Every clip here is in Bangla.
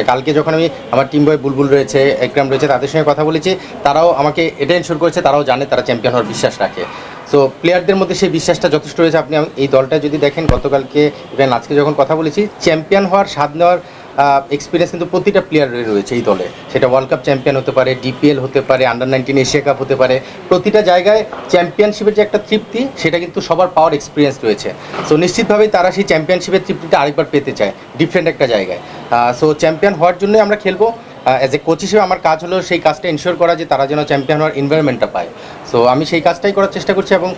কালকে যখন আমি আমার টিম বয় বুলবুল রয়েছে, একরাম রয়েছে, তাদের সঙ্গে কথা বলেছি, তারাও আমাকে এটা এনশোর করেছে, তারাও জানে তারা চ্যাম্পিয়ন হওয়ার বিশ্বাস রাখে। সো প্লেয়ারদের মধ্যে সেই বিশ্বাসটা যথেষ্ট রয়েছে। আপনি এই দলটা যদি দেখেন, গতকালকে ইভেন আজকে যখন কথা বলেছি, চ্যাম্পিয়ন হওয়ার স্বাদ নেওয়ার এক্সপিরিয়েন্স কিন্তু প্রতিটা প্লেয়ারের রয়েছে এই দলে। সেটা ওয়ার্ল্ড কাপ চ্যাম্পিয়ন হতে পারে, ডিপিএল হতে পারে, আন্ডার-19 এশিয়া কাপ হতে পারে। প্রতিটা জায়গায় চ্যাম্পিয়নশিপের যে একটা তৃপ্তি, সেটা কিন্তু সবার পাওয়ার এক্সপিরিয়েন্স রয়েছে। সো নিশ্চিতভাবেই তারা সেই চ্যাম্পিয়নশিপের তৃপ্তিটা আরেকবার পেতে চায় ডিফারেন্ট একটা জায়গায়। সো চ্যাম্পিয়ন হওয়ার জন্যই আমরা খেলবো। অ্যাজ এ কোচ হিসেবে আমার কাজ হলো সেই কাজটা এনশিওর করা যে তারা যেন চ্যাম্পিয়ন হওয়ার এনভায়রনমেন্টটা পায়। সো আমি সেই কাজটাই করার চেষ্টা করছি, এবং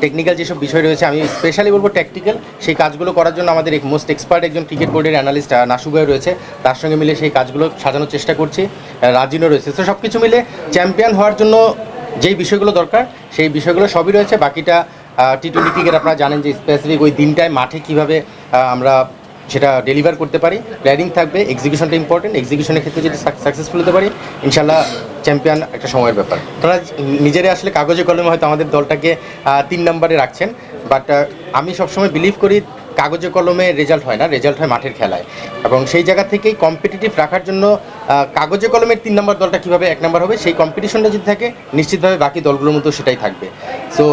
টেকনিক্যাল যেসব বিষয় রয়েছে, আমি স্পেশালি বলবো ট্যাকটিক্যাল, সেই কাজগুলো করার জন্য আমাদের মোস্ট এক্সপার্ট একজন ক্রিকেট বোর্ডের অ্যানালিস্ট নাসু ভাই রয়েছে, তার সঙ্গে মিলে সেই কাজগুলো সাজানোর চেষ্টা করছি। রাজিনও রয়েছে। তো সব কিছু মিলে চ্যাম্পিয়ন হওয়ার জন্য যেই বিষয়গুলো দরকার, সেই বিষয়গুলো সবই রয়েছে। বাকিটা টি-20 ক্রিকেট আপনারা জানেন যে স্পেসিফিক ওই দিনটায় মাঠে কীভাবে আমরা সেটা ডেলিভার করতে পারি, প্ল্যানিং থাকবে, এক্সিকিউশনটা ইম্পর্টেন্ট। এক্সিকিউশনের ক্ষেত্রে যদি সাকসেসফুল হতে পারি, ইনশাল্লাহ চ্যাম্পিয়ন একটা সময়ের ব্যাপার। তারা নিজেরাই আসলে কাগজে কলমে হয়তো আমাদের দলটাকে 3 নম্বরে রাখছেন, বাট আমি সবসময় বিলিভ করি কাগজে কলমে রেজাল্ট হয় না, রেজাল্ট হয় মাঠের খেলায়। এবং সেই জায়গা থেকেই কম্পিটিটিভ রাখার জন্য কাগজে কলমের 3 নম্বর দলটা কীভাবে 1 নম্বর হবে, সেই কম্পিটিশনটা যদি থাকে, নিশ্চিতভাবে বাকি দলগুলোর মতো সেটাই থাকবে। সো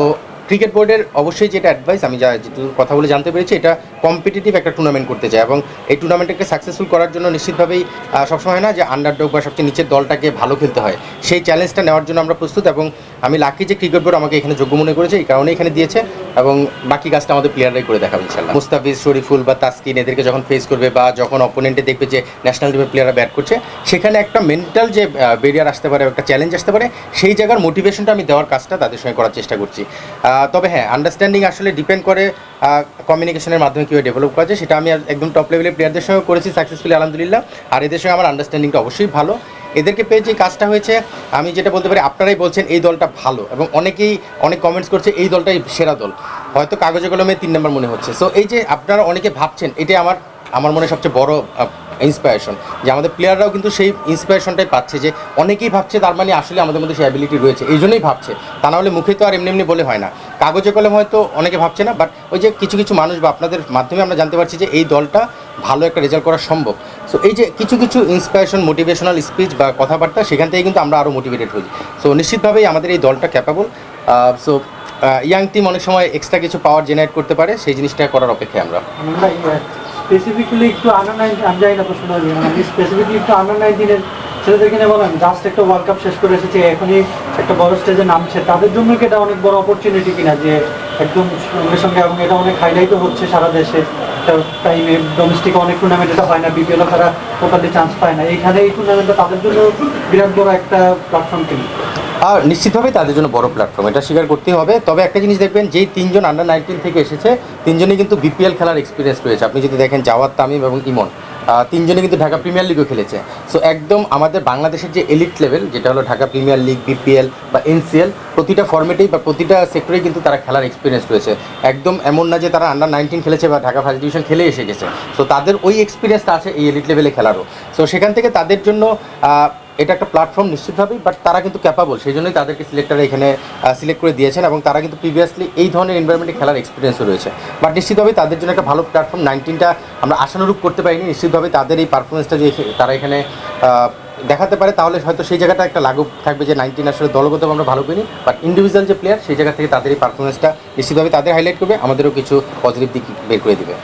ক্রিকেট বোর্ডের অবশ্যই যেটা অ্যাডভাইস, আমি যেটুকু কথা বলে জানতে পেরেছি, এটা কম্পিটিটিভ একটা টুর্নামেন্ট করতে চায়, এবং এই টুর্নামেন্টটাকে সাকসেসফুল করার জন্য নিশ্চিতভাবেই সবসময় হয় না যে আন্ডারডগ বা সবচেয়ে নিচের দলটাকে ভালো খেলতে হয়, সেই চ্যালেঞ্জটা নেওয়ার জন্য আমরা প্রস্তুত। এবং আমি লাকি যে ক্রিকেট বোর্ড আমাকে এখানে যোগ্য মনে করেছে, এই কারণে এখানে দিয়েছে, এবং বাকি কাজটা আমাদের প্লেয়াররাই করে দেখাবে ইনশাল্লাহ। মুস্তাফিজ, শরীফুল বা তাসকিন এদেরকে যখন ফেস করবে, বা যখন অপোনেন্টে দেখবে যে ন্যাশনাল টিমের প্লেয়াররা ব্যাট করছে, সেখানে একটা মেন্টাল যে ব্যারিয়ার আসতে পারে, একটা চ্যালেঞ্জ আসতে পারে, সেই জায়গার মোটিভেশনটা আমি দেওয়ার কাজটা তাদের সঙ্গে করার চেষ্টা করছি। তবে হ্যাঁ, আন্ডারস্ট্যান্ডিং আসলে ডিপেন্ড করে কমিউনিকেশনের মাধ্যমে কীভাবে ডেভেলপ করা যায়। সেটা আমি একদম টপ লেভেলের প্লেয়ারদের সঙ্গে করেছি সাকসেসফুলি, আলহামদুলিল্লাহ। আর এদের সঙ্গে আমার আন্ডারস্ট্যান্ডিংটা অবশ্যই ভালো। এদেরকে পেয়ে যে কাজটা হয়েছে, আমি যেটা বলতে পারি, আপনারাই বলছেন এই দলটা ভালো, এবং অনেকেই অনেক কমেন্টস করছে এই দলটাই সেরা দল, হয়তো কাগজে কলমে 3 নম্বর মনে হচ্ছে। সো এই যে আপনারা অনেকে ভাবছেন, এটাই আমার মনে সবচেয়ে বড় ইন্সপায়ারেশন, যে আমাদের প্লেয়াররাও কিন্তু সেই ইন্সপায়ারেশনটাই পাচ্ছে, যে অনেকেই ভাবছে তার মানে আসলে আমাদের মধ্যে সেই অ্যাবিলিটি রয়েছে, এই জন্যই ভাবছে। তা নাহলে মুখে তো আর এমনি এমনি বলে হয় না। কাগজে কলম হয়তো অনেকে ভাবছে না, বাট ওই যে কিছু কিছু মানুষ বা আপনাদের মাধ্যমে আমরা জানতে পারছি যে এই দলটা ভালো একটা রেজাল্ট করা সম্ভব। সো এই যে কিছু কিছু ইন্সপায়ারেশন, মোটিভেশনাল স্পিচ বা কথাবার্তা, সেখান থেকে কিন্তু আমরা আরও মোটিভেটেড হই। সো নিশ্চিতভাবেই আমাদের এই দলটা ক্যাপাবল। সো ইয়াং টিম অনেক সময় এক্সট্রা কিছু পাওয়ার জেনারেট করতে পারে, সেই জিনিসটা করার অপেক্ষায় আমরা। স্পেসিফিক্যালি একটু আন্ডার-19, আমি জানি না প্রশ্নটা দিয়ে, আমি স্পেসিফিকলি একটু আন্ডার-19-এর ছেলেদেরকে নিয়ে বলেন, জাস্ট একটা ওয়ার্ল্ড কাপ শেষ করে এসেছে, এখনই একটা বড় স্টেজে নামছে, তাদের জন্য কি এটা অনেক বড় অপরচুনিটি কিনা, যে একদম সঙ্গে সঙ্গে, এবং এটা অনেক হাইলাইটও হচ্ছে সারা দেশে, একটা টাইমে ডোমেস্টিক অনেক টুর্নামেন্ট এটা হয় না, বিপিএলও তারা টোটালি চান্স পায় না, এইখানে এই টুর্নামেন্টটা তাদের জন্য বিরাট বড় একটা প্ল্যাটফর্ম কিনা? আর নিশ্চিতভাবেই তাদের জন্য বড় প্ল্যাটফর্ম, এটা স্বীকার করতেই হবে। তবে একটা জিনিস দেখবেন, যেই 3 জন আন্ডার-19 থেকে এসেছে, 3 জনই কিন্তু বিপিএল খেলার এক্সপিরিয়েন্স রয়েছে। আপনি যদি দেখেন, জাওয়াদ, তামিম এবং ইমন, 3 জনই কিন্তু ঢাকা প্রিমিয়ার লিগও খেলেছে। সো একদম আমাদের বাংলাদেশের যে এলিট লেভেল, যেটা হলো ঢাকা প্রিমিয়ার লিগ, বিপিএল বা এনসিএল, প্রতিটা ফর্মেটেই বা প্রতিটা সেক্টরেই কিন্তু তারা খেলার এক্সপিরিয়েন্স রয়েছে। একদম এমন না যে তারা আন্ডার-19 খেলেছে বা ঢাকা ফার্স্ট ডিভিশন খেলে এসে গেছে। সো তাদের ওই এক্সপিরিয়েন্সটা আছে এই এলিট লেভেলে খেলারও। সো সেখান থেকে তাদের জন্য এটা একটা প্ল্যাটফর্ম নিশ্চিতভাবেই, বাট তারা কিন্তু ক্যাপাবল, সেই জন্যই তাদেরকে সিলেক্টাররা এখানে সিলেক্ট করে দিয়েছেন, এবং তারা কিন্তু প্রিভিয়াসলি এই ধরনের এনভায়রনমেন্টে খেলার এক্সপিরিয়েন্সও রয়েছে। বাট নিশ্চিতভাবেই তাদের জন্য একটা ভালো প্ল্যাটফর্ম। 19টা আমরা আশানুরূপ করতে পারিনি, নিশ্চিতভাবেই তাদের এই পারফরমেন্সটা যে তারা এখানে দেখাতে পারে, তাহলে হয়তো সেই জায়গাটা একটা লাগু থাকবে যে 19 আসলে দলগতভাবে আমরা ভালো করিনি, বাট ইন্ডিভিজুয়াল যে প্লেয়ার, সেই জায়গা থেকে তাদের এই পারফরমেন্সটা নিশ্চিতভাবে তাদের হাইলাইট করবে, আমাদেরও কিছু পজিটিভ দিক বের করে দেবে।